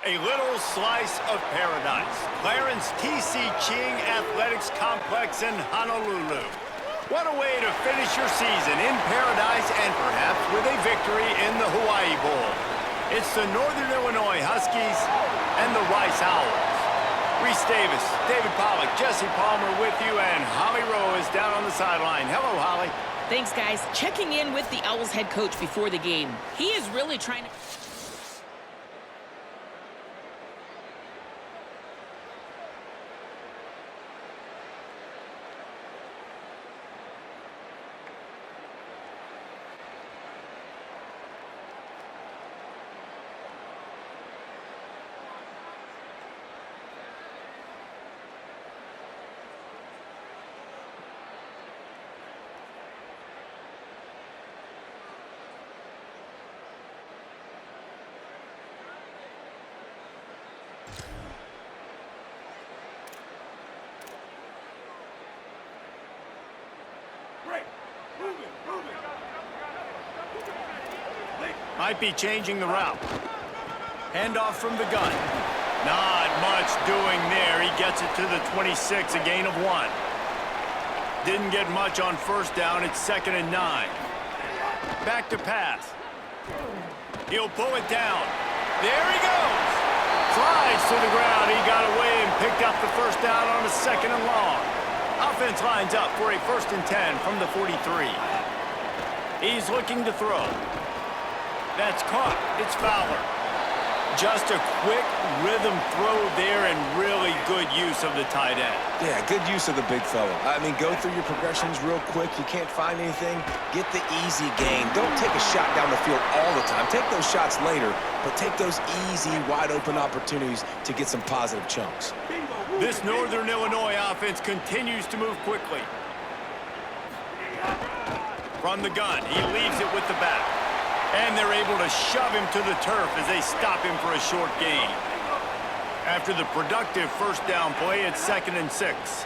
A little slice of paradise. Clarence T.C. Ching Athletics Complex in Honolulu. What a way to finish your season in paradise and perhaps with a victory in the Hawaii Bowl. It's the Northern Illinois Huskies and the Rice Owls. Reese Davis, David Pollack, Jesse Palmer with you, and Holly Rowe is down on the sideline. Hello, Holly. Thanks, guys. Checking in with the Owls head coach before the game. He is really trying to... Might be changing the route. Handoff from the gun. Not much doing there. He gets it to the 26, a gain of 1. Didn't get much on first down. It's 2nd and 9. Back to pass. He'll pull it down. There he goes. Slides to the ground. He got away and picked up the first down on a 2nd and long. Offense lines up for a 1st and 10 from the 43. He's looking to throw. That's caught. It's Fowler. Just a quick rhythm throw there and really good use of the tight end. Yeah, good use of the big fella. I mean, go through your progressions real quick. You can't find anything. Get the easy gain. Don't take a shot down the field all the time. Take those shots later, but take those easy, wide-open opportunities to get some positive chunks. This Northern Illinois offense continues to move quickly. From the gun, he leaves it with the back. And they're able to shove him to the turf as they stop him for a short gain. After the productive first down play, it's 2nd and 6.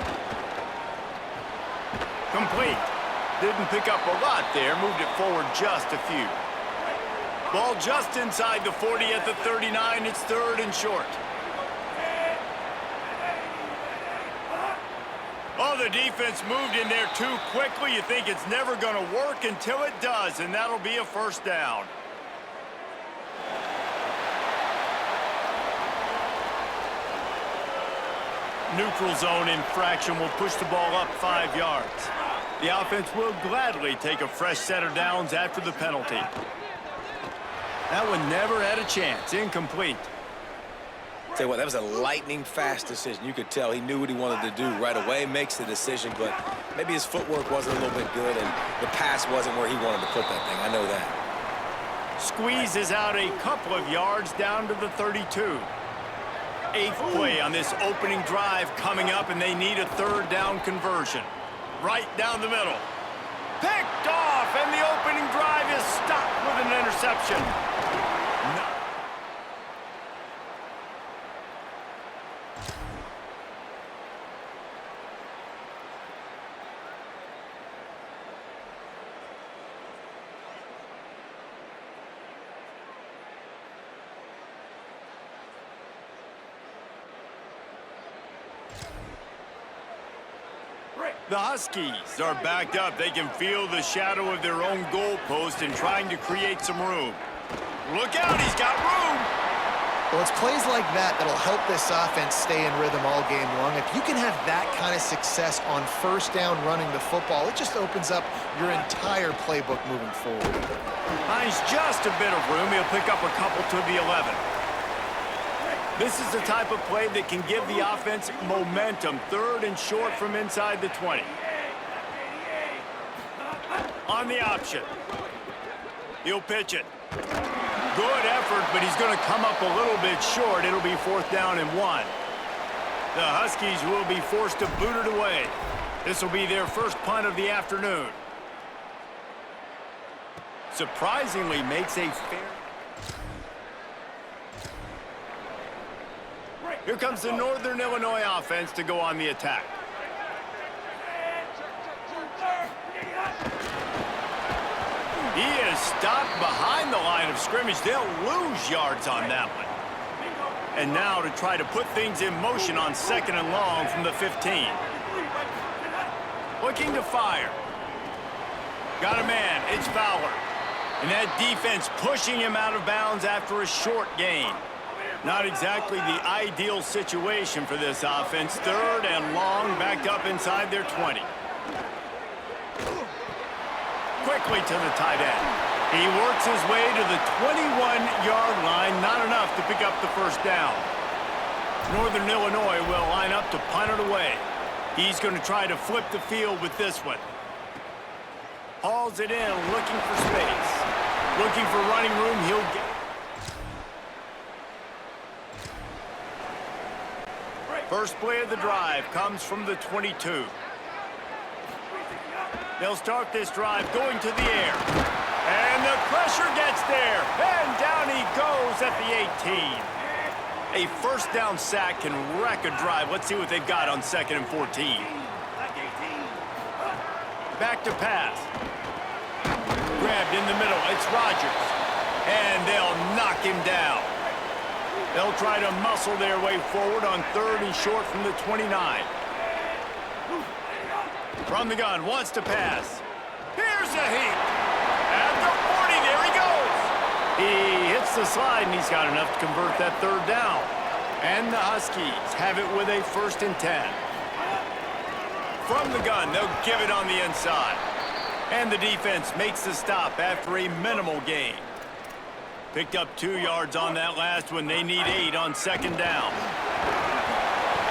Complete. Didn't pick up a lot there, moved it forward just a few. Ball just inside the 40 at the 39, it's 3rd and short. Oh, the defense moved in there too quickly. You think it's never going to work until it does, and that'll be a 1st down. Neutral zone infraction will push the ball up 5 yards. The offense will gladly take a fresh set of downs after the penalty. That one never had a chance. Incomplete. Tell you what, that was a lightning-fast decision. You could tell he knew what he wanted to do right away, makes the decision, but maybe his footwork wasn't a little bit good, and the pass wasn't where he wanted to put that thing. I know that. Squeezes out a couple of yards down to the 32. 8th play on this opening drive coming up, and they need a 3rd down conversion. Right down the middle. Picked off, and the opening drive is stopped with an interception. No. The Huskies are backed up. They can feel the shadow of their own goalpost and trying to create some room. Look out, he's got room! Well, it's plays like that that'll help this offense stay in rhythm all game long. If you can have that kind of success on 1st down running the football, it just opens up your entire playbook moving forward. Finds just a bit of room. He'll pick up a couple to the 11. This is the type of play that can give the offense momentum. 3rd and short from inside the 20. On the option. He'll pitch it. Good effort, but he's going to come up a little bit short. It'll be 4th down and 1. The Huskies will be forced to boot it away. This will be their first punt of the afternoon. Surprisingly makes a fair... Here comes the Northern Illinois offense to go on the attack. He is stopped behind the line of scrimmage. They'll lose yards on that one. And now to try to put things in motion on 2nd and long from the 15. Looking to fire. Got a man, it's Fowler. And that defense pushing him out of bounds after a short gain. Not exactly the ideal situation for this offense. 3rd and long, backed up inside their 20. Quickly to the tight end. He works his way to the 21-yard line, not enough to pick up the first down. Northern Illinois will line up to punt it away. He's going to try to flip the field with this one. Hauls it in, looking for space. Looking for running room, he'll get. First play of the drive comes from the 22. They'll start this drive going to the air. And the pressure gets there. And down he goes at the 18. A first down sack can wreck a drive. Let's see what they've got on 2nd and 14. Back to pass. Grabbed in the middle. It's Rodgers. And they'll knock him down. They'll try to muscle their way forward on 3rd and short from the 29. From the gun, wants to pass. Here's a heat. At the 40, there he goes. He hits the slide, and he's got enough to convert that 3rd down. And the Huskies have it with a 1st and 10. From the gun, they'll give it on the inside. And the defense makes the stop after a minimal gain. Picked up 2 yards on that last one. They need 8 on 2nd down.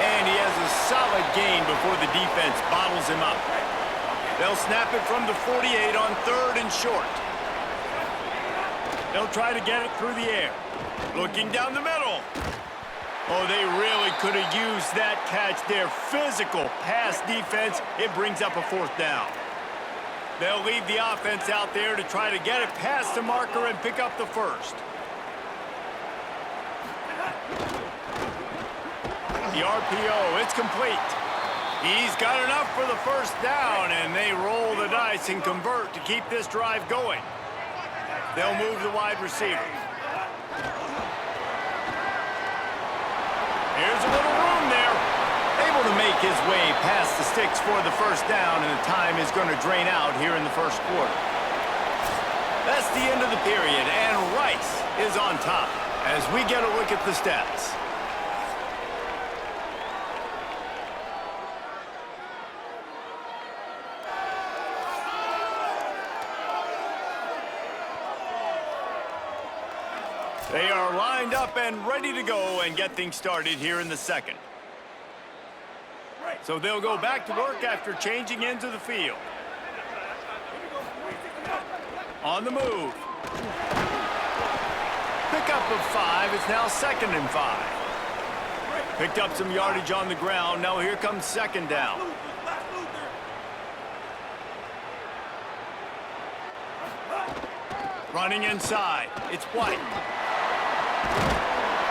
And he has a solid gain before the defense bottles him up. They'll snap it from the 48 on 3rd and short. They'll try to get it through the air. Looking down the middle. Oh, they really could have used that catch. Their physical pass defense, it brings up a 4th down. They'll leave the offense out there to try to get it past the marker and pick up the 1st. The RPO, it's complete. He's got enough for the 1st down, and they roll the dice and convert to keep this drive going. They'll move the wide receiver. Here's a little room there. Able to make his way past the sticks for the 1st down, and the time is going to drain out here in the 1st quarter. That's the end of the period, and Rice is on top as we get a look at the stats. They are lined up and ready to go and get things started here in the 2nd. So they'll go back to work after changing into the field. On the move. Pickup of 5. It's now 2nd and 5. Picked up some yardage on the ground. Now here comes 2nd down. Running inside. It's White.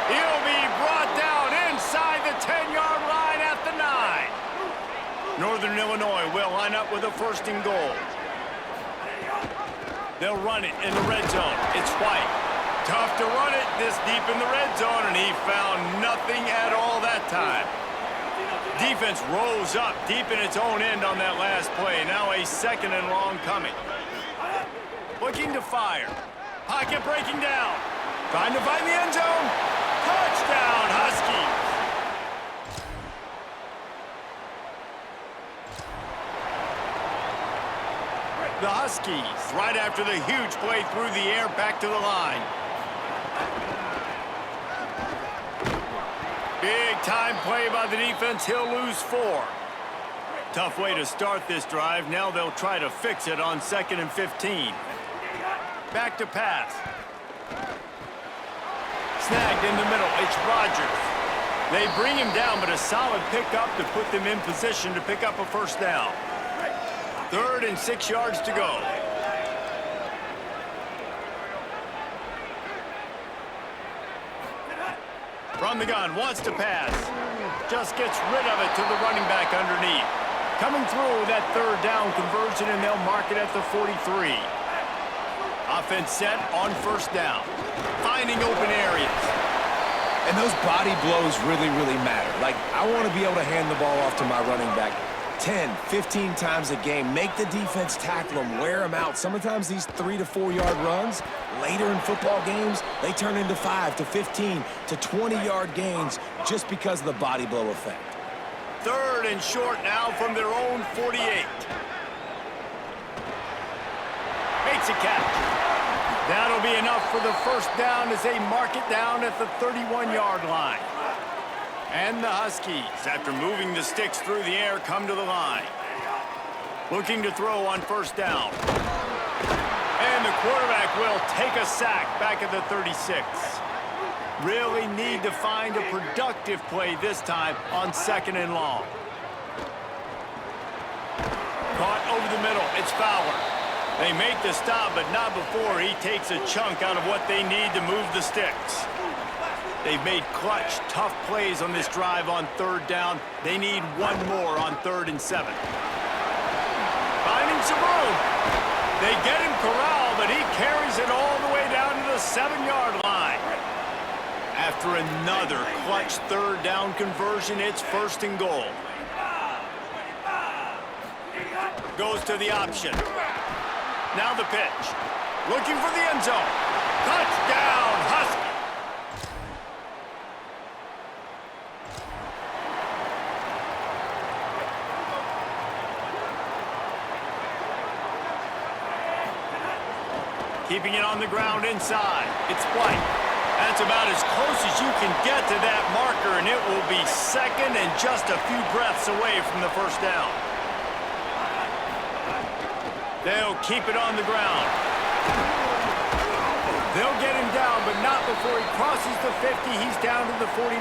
He'll be brought down inside the 10-yard line at the 9. Northern Illinois will line up with a 1st and goal. They'll run it in the red zone. It's White. Tough to run it this deep in the red zone, and he found nothing at all that time. Defense rose up deep in its own end on that last play. Now a 2nd and long coming. Looking to fire. Pocket breaking down. Trying to find the end zone. Touchdown, Huskies. The Huskies, right after the huge play through the air, back to the line. Big-time play by the defense. He'll lose 4. Tough way to start this drive. Now they'll try to fix it on 2nd and 15. Back to pass. Snagged in the middle. It's Rodgers. They bring him down, but a solid pickup to put them in position to pick up a 1st down. 3rd and 6 yards to go. From the gun, wants to pass. Just gets rid of it to the running back underneath. Coming through that 3rd down conversion, and they'll mark it at the 43. Offense set on 1st down. Finding open areas. And those body blows really, really matter. Like, I want to be able to hand the ball off to my running back 10, 15 times a game. Make the defense tackle them, wear them out. Sometimes these 3 to 4 yard runs, later in football games, they turn into 5 to 15 to 20-yard gains just because of the body blow effect. 3rd and short now from their own 48. Makes a catch. That'll be enough for the first down as they mark it down at the 31-yard line. And the Huskies, after moving the sticks through the air, come to the line. Looking to throw on first down. And the quarterback will take a sack back at the 36. Really need to find a productive play this time on 2nd and long. Caught over the middle. It's Fowler. They make the stop, but not before he takes a chunk out of what they need to move the sticks. They've made clutch, tough plays on this drive on 3rd down. They need one more on 3rd and 7. Finding some room. They get him corralled, but he carries it all the way down to the 7-yard line. After another clutch 3rd down conversion, it's 1st and goal. Goes to the option. Now the pitch. Looking for the end zone. Touchdown, Husky. Keeping it on the ground inside. It's White. That's about as close as you can get to that marker, and it will be 2nd and just a few breaths away from the first down. They'll keep it on the ground. They'll get him down, but not before he crosses the 50. He's down to the 49.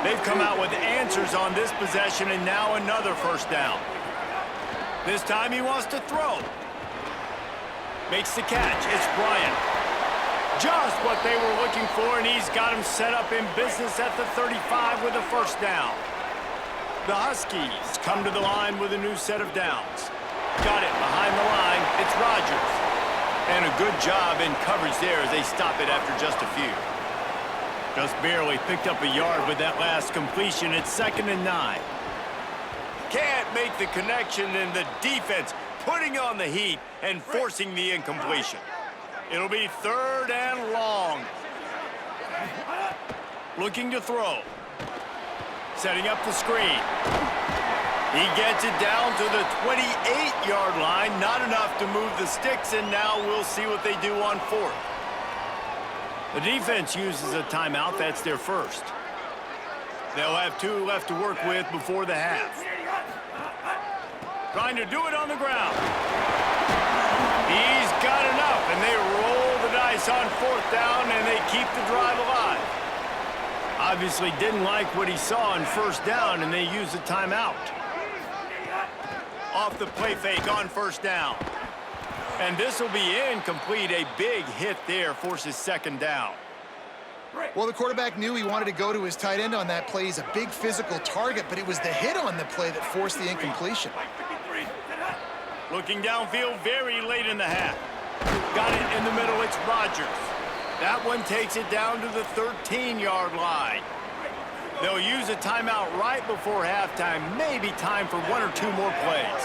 They've come out with answers on this possession, and now another first down. This time he wants to throw. Makes the catch. It's Bryant. Just what they were looking for, and he's got him set up in business at the 35 with a first down. The Huskies come to the line with a new set of downs. Got it behind the line. It's Rodgers. And a good job in coverage there as they stop it after just a few. Just barely picked up a yard with that last completion. It's 2nd and 9. Can't make the connection, and the defense putting on the heat and forcing the incompletion. It'll be 3rd and long. Looking to throw. Setting up the screen. He gets it down to the 28-yard line. Not enough to move the sticks, and now we'll see what they do on 4th. The defense uses a timeout. That's their first. They'll have 2 left to work with before the half. Trying to do it on the ground. He's got enough, and they roll the dice on 4th down, and they keep the drive alive. Obviously didn't like what he saw on 1st down, and they use a timeout. Off the play fake on 1st down. And this will be incomplete. A big hit there forces 2nd down. Well, the quarterback knew he wanted to go to his tight end on that play. He's a big physical target, but it was the hit on the play that forced the incompletion. Looking downfield very late in the half. Got it in the middle. It's Rodgers. That one takes it down to the 13-yard line. They'll use a timeout right before halftime. Maybe time for 1 or 2 more plays.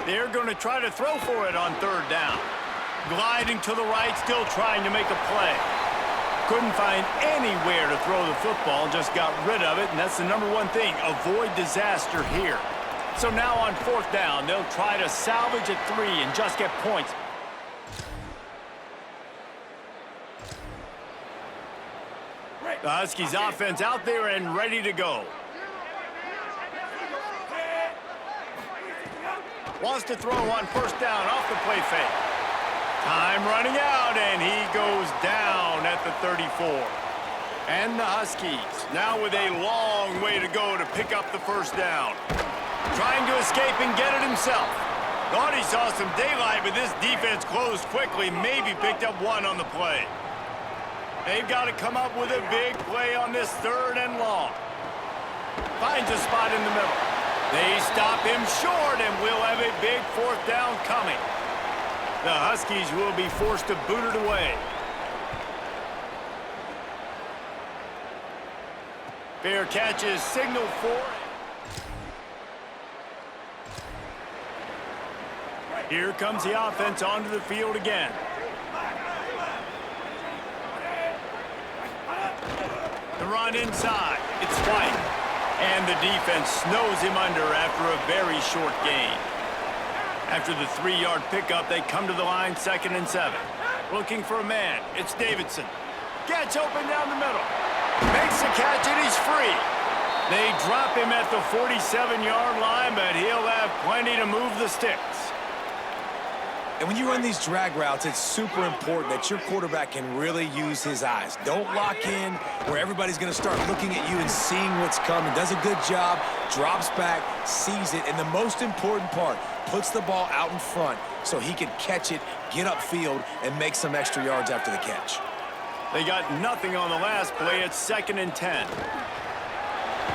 They're going to try to throw for it on 3rd down. Gliding to the right, still trying to make a play. Couldn't find anywhere to throw the football, just got rid of it, and that's the #1 thing. Avoid disaster here. So now on 4th down, they'll try to salvage a 3 and just get points. The Huskies offense out there and ready to go. Wants to throw on 1st down off the play fake. Time running out, and he goes down at the 34. And the Huskies now with a long way to go to pick up the 1st down. Trying to escape and get it himself. Thought he saw some daylight, but this defense closed quickly, maybe picked up 1 on the play. They've got to come up with a big play on this 3rd and long. Finds a spot in the middle. They stop him short, and we'll have a big 4th down coming. The Huskies will be forced to boot it away. Fair catch is signaled for. Here comes the offense onto the field again. The run inside. It's White. And the defense snows him under after a very short gain. After the 3-yard pickup, they come to the line 2nd and 7. Looking for a man. It's Davidson. Gets open down the middle. Makes the catch and he's free. They drop him at the 47-yard line, but he'll have plenty to move the sticks. And when you run these drag routes, it's super important that your quarterback can really use his eyes. Don't lock in where everybody's going to start looking at you and seeing what's coming. Does a good job, drops back, sees it, and the most important part, puts the ball out in front so he can catch it, get upfield, and make some extra yards after the catch. They got nothing on the last play. It's 2nd and 10.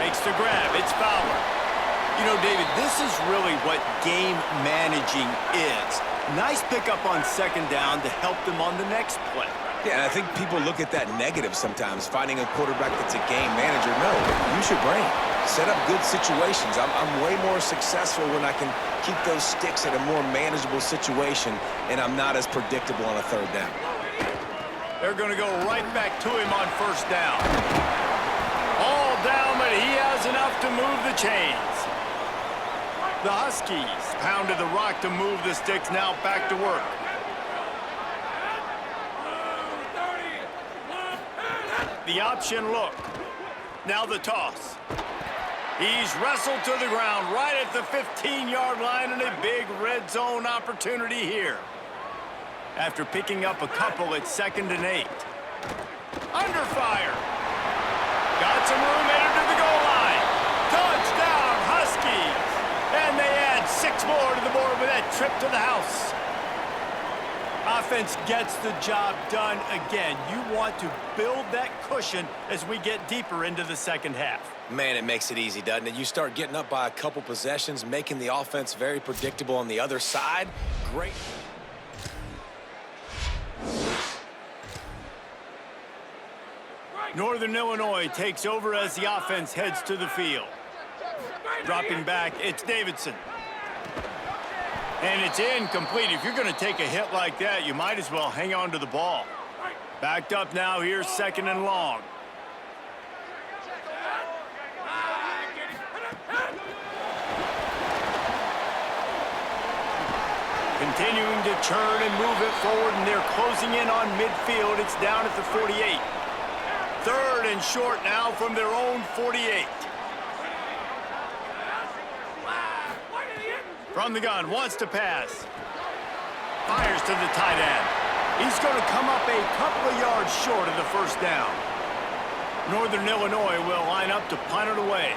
Makes the grab. It's Fowler. You know, David, this is really what game managing is. Nice pickup on 2nd down to help them on the next play. Yeah, and I think people look at that negative sometimes, finding a quarterback that's a game manager. No, use your brain. Set up good situations. I'm way more successful when I can keep those sticks at a more manageable situation, and I'm not as predictable on a 3rd down. They're going to go right back to him on 1st down. All down, but he has enough to move the chains. The Huskies pounded the rock to move the sticks, now back to work. The option look. Now the toss. He's wrestled to the ground right at the 15-yard line and a big red zone opportunity here. After picking up a couple, it's 2nd and 8. Under fire. Got some room headed to the goal line. Touchdown, Huskies. And they add 6 more to the board with that trip to the house. Offense gets the job done again. You want to build that cushion as we get deeper into the 2nd half. Man, it makes it easy, doesn't it? You start getting up by a couple possessions, making the offense very predictable on the other side. Great. Northern Illinois takes over as the offense heads to the field. Dropping back, it's Davidson. And it's incomplete. If you're going to take a hit like that, you might as well hang on to the ball. Backed up now, here's 2nd and long. Continuing to churn and move it forward, and they're closing in on midfield. It's down at the 48. 3rd and short now from their own 48. From the gun, wants to pass. Fires to the tight end. He's going to come up a couple of yards short of the 1st down. Northern Illinois will line up to punt it away.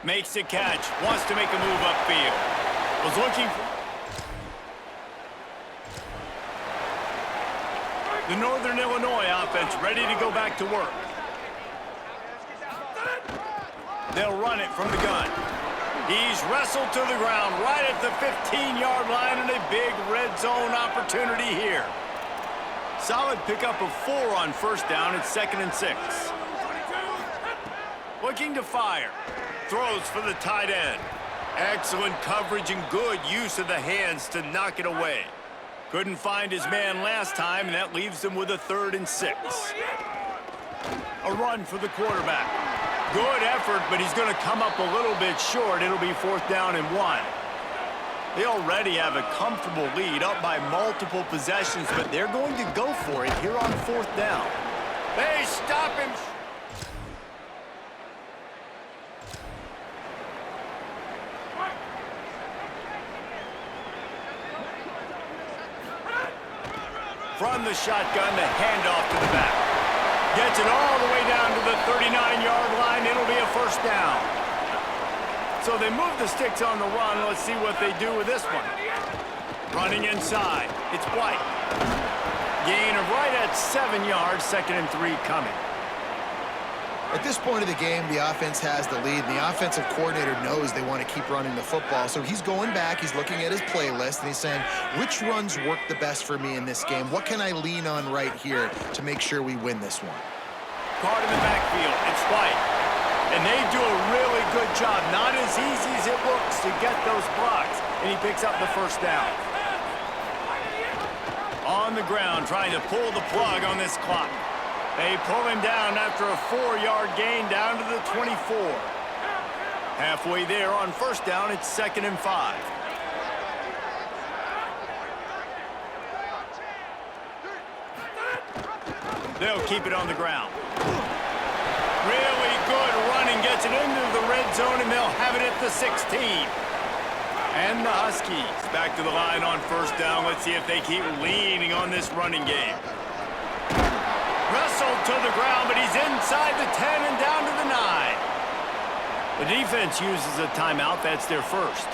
Makes the catch, wants to make a move upfield. Was looking for... The Northern Illinois offense ready to go back to work. They'll run it from the gun. He's wrestled to the ground right at the 15-yard line and a big red zone opportunity here. Solid pickup of 4 on 1st down. It's 2nd and 6. Looking to fire. Throws for the tight end. Excellent coverage and good use of the hands to knock it away. Couldn't find his man last time, and that leaves them with a 3rd and 6. A run for the quarterback. Good effort, but he's going to come up a little bit short. It'll be 4th down and 1. They already have a comfortable lead, up by multiple possessions, but they're going to go for it here on 4th down. They stop him. From the shotgun, the handoff to the back. Gets it all the way down to the 39-yard line. It'll be a 1st down. So they move the sticks on the run. Let's see what they do with this one. Running inside. It's White. Gain of right at 7 yards. 2nd and 3 coming. At this point of the game, the offense has the lead, and the offensive coordinator knows they want to keep running the football. So he's going back, he's looking at his playlist, and he's saying, which runs work the best for me in this game? What can I lean on right here to make sure we win this one? Caught in the backfield. It's White. And they do a really good job. Not as easy as it looks to get those blocks. And he picks up the first down. On the ground, trying to pull the plug on this clock. They pull him down after a 4-yard gain down to the 24. Halfway there on first down, it's 2nd and 5. They'll keep it on the ground. Really good running, gets it into the red zone, and they'll have it at the 16. And the Huskies back to the line on first down. Let's see if they keep leaning on this running game. Wrestled to the ground, but he's inside the 10 and down to the 9. The defense uses a timeout. That's their first.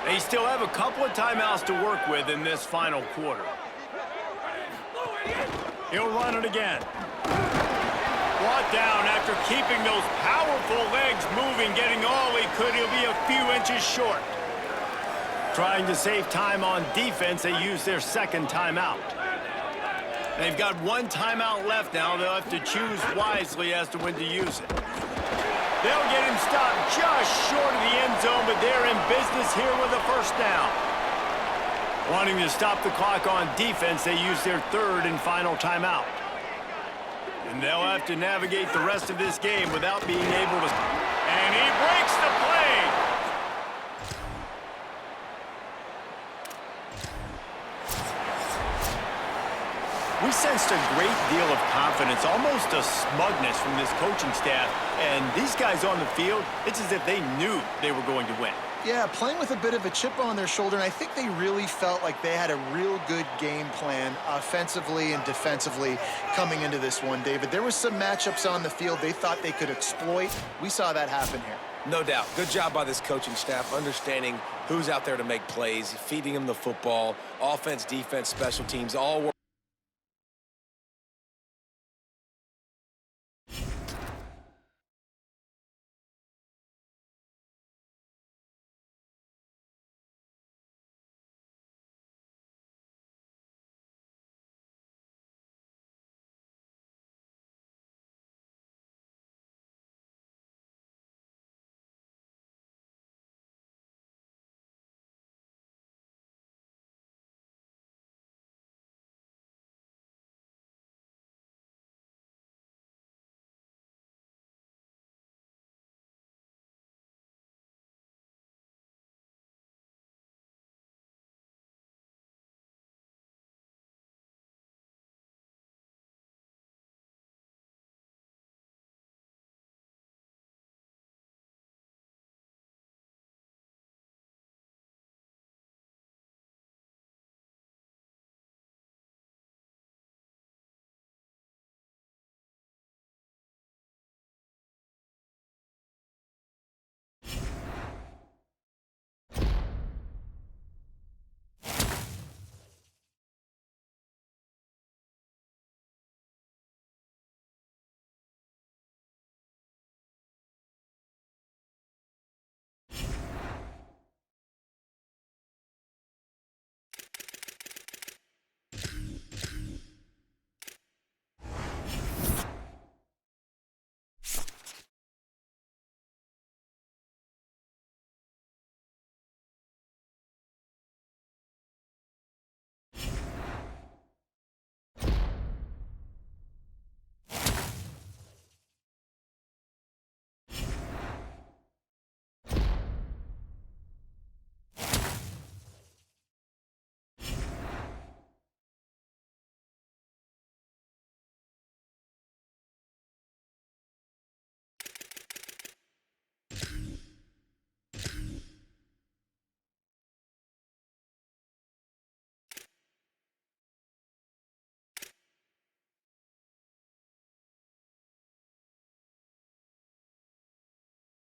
They still have a couple of timeouts to work with in this final quarter. He'll run it again. Brought down after keeping those powerful legs moving, getting all he could. He'll be a few inches short. Trying to save time on defense, they use their second timeout. They've got one timeout left now. They'll have to choose wisely as to when to use it. They'll get him stopped just short of the end zone, but they're in business here with a first down. Wanting to stop the clock on defense, they use their third and final timeout. And they'll have to navigate the rest of this game without being able to... And he breaks the play! We sensed a great deal of confidence, almost a smugness from this coaching staff. And these guys on the field, it's as if they knew they were going to win. Yeah, playing with a bit of a chip on their shoulder, and I think they really felt like they had a real good game plan offensively and defensively coming into this one, David. There was some matchups on the field they thought they could exploit. We saw that happen here. No doubt. Good job by this coaching staff, understanding who's out there to make plays, feeding them the football, offense, defense, special teams, all work.